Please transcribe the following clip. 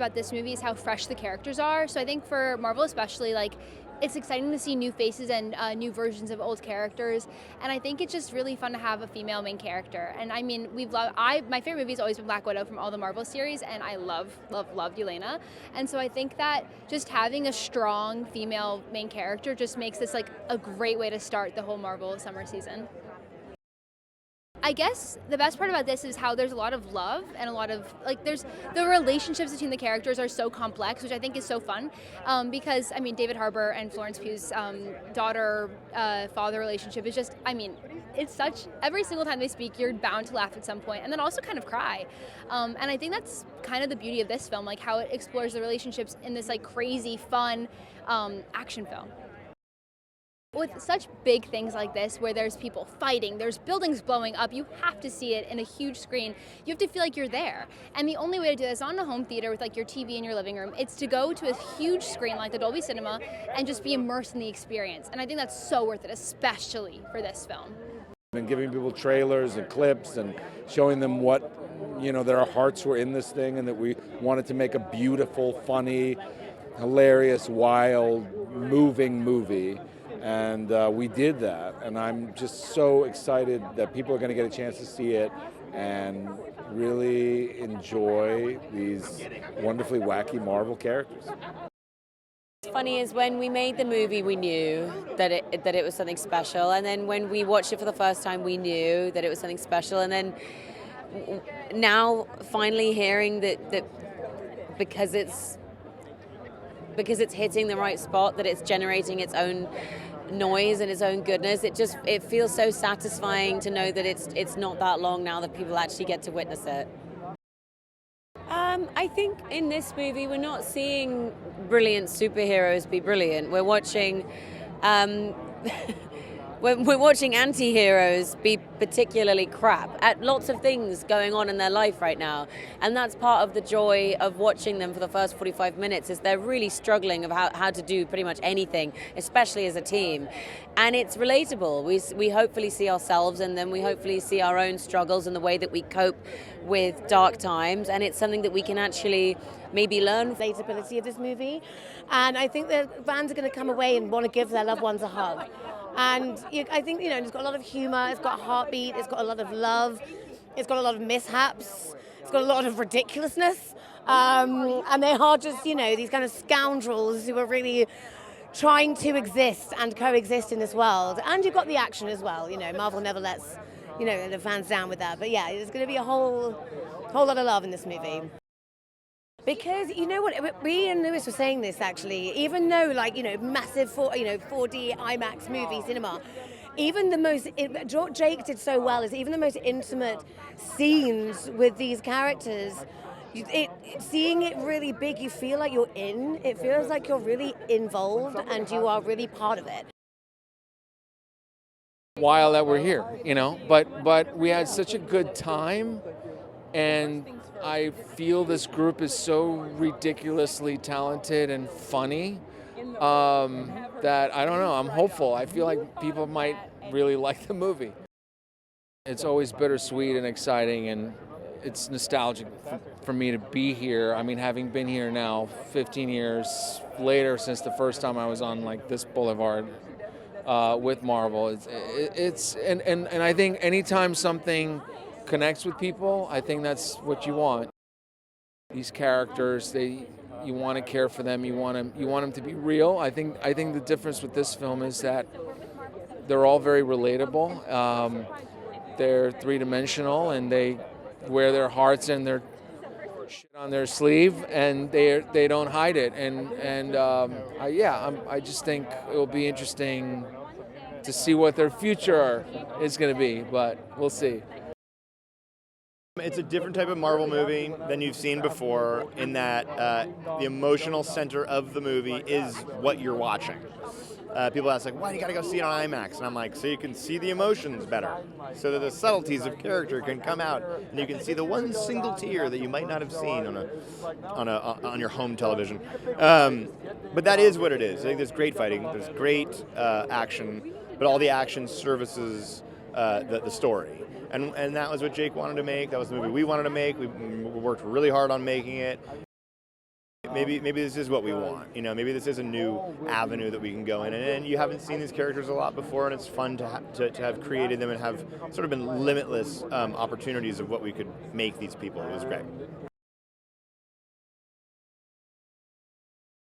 about this movie is how fresh the characters are. So I think for Marvel especially, like, it's exciting to see new faces and new versions of old characters, and I think it's just really fun to have a female main character. And I mean, my favorite movie has always been Black Widow from all the Marvel series, and I love Yelena. And so I think that just having a strong female main character just makes this like a great way to start the whole Marvel summer season. I guess the best part about this is how there's a lot of love and a lot of, like, there's the relationships between the characters are so complex, which I think is so fun, because, I mean, David Harbour and Florence Pugh's daughter-father relationship is just, I mean, it's such, every single time they speak, you're bound to laugh at some point, and then also kind of cry. And I think that's kind of the beauty of this film, like how it explores the relationships in this, like, crazy, fun action film. With such big things like this, where there's people fighting, there's buildings blowing up, you have to see it in a huge screen. You have to feel like you're there. And the only way to do this, not in a home theater with like your TV in your living room, it's to go to a huge screen like the Dolby Cinema and just be immersed in the experience. And I think that's so worth it, especially for this film. And giving people trailers and clips and showing them what, you know, their hearts were in this thing, and that we wanted to make a beautiful, funny, hilarious, wild, moving movie. And we did that, and I'm just so excited that people are going to get a chance to see it and really enjoy these wonderfully wacky Marvel characters. What's funny is when we made the movie, we knew that it was something special, and then when we watched it for the first time, we knew that it was something special, and then now finally hearing that because it's hitting the right spot, that it's generating its own noise and its own goodness, it feels so satisfying to know that it's not that long now that people actually get to witness it. I think in this movie we're not seeing brilliant superheroes be brilliant. We're watching we're watching anti-heroes be particularly crap at lots of things going on in their life right now. And that's part of the joy of watching them for the first 45 minutes, is they're really struggling of how to do pretty much anything, especially as a team. And it's relatable. We hopefully see ourselves in them. We hopefully see our own struggles and the way that we cope with dark times. And it's something that we can actually maybe learn. The relatability of this movie. And I think that fans are going to come away and want to give their loved ones a hug. And I think, it's got a lot of humor, it's got heartbeat, it's got a lot of love, it's got a lot of mishaps, it's got a lot of ridiculousness. And they are just, these kind of scoundrels who are really trying to exist and coexist in this world. And you've got the action as well. Marvel never lets, the fans down with that. But yeah, there's going to be a whole lot of love in this movie. Because you know what, we and Lewis were saying this actually, even though massive 4D IMAX movie cinema, even the most, what Jake did so well is even the most intimate scenes with these characters, seeing it really big, you feel like you're in, it feels like you're really involved and you are really part of it. While that we're here, but we had such a good time, and I feel this group is so ridiculously talented and funny that, I don't know, I'm hopeful. I feel like people might really like the movie. It's always bittersweet and exciting, and it's nostalgic for me to be here. I mean, having been here now 15 years later since the first time I was on this boulevard with Marvel, and I think anytime something connects with people, I think that's what you want. These characters, you want to care for them, you want them to be real. I think the difference with this film is that they're all very relatable. They're three-dimensional, and they wear their hearts and their shit on their sleeve, and they don't hide it. I just think it will be interesting to see what their future is going to be, but we'll see. It's a different type of Marvel movie than you've seen before, in that the emotional center of the movie is what you're watching. People ask, why do you gotta go see it on IMAX? And I'm like, so you can see the emotions better, so that the subtleties of character can come out, and you can see the one single tear that you might not have seen on your home television. But that is what it is. I think there's great fighting, there's great action, but all the action services the story. And that was what Jake wanted to make. That was the movie we wanted to make. We worked really hard on making it. maybe this is what we want. You know, maybe this is a new avenue that we can go in, and you haven't seen these characters a lot before, and it's fun to have created them and have sort of been limitless opportunities of what we could make these people. It was great.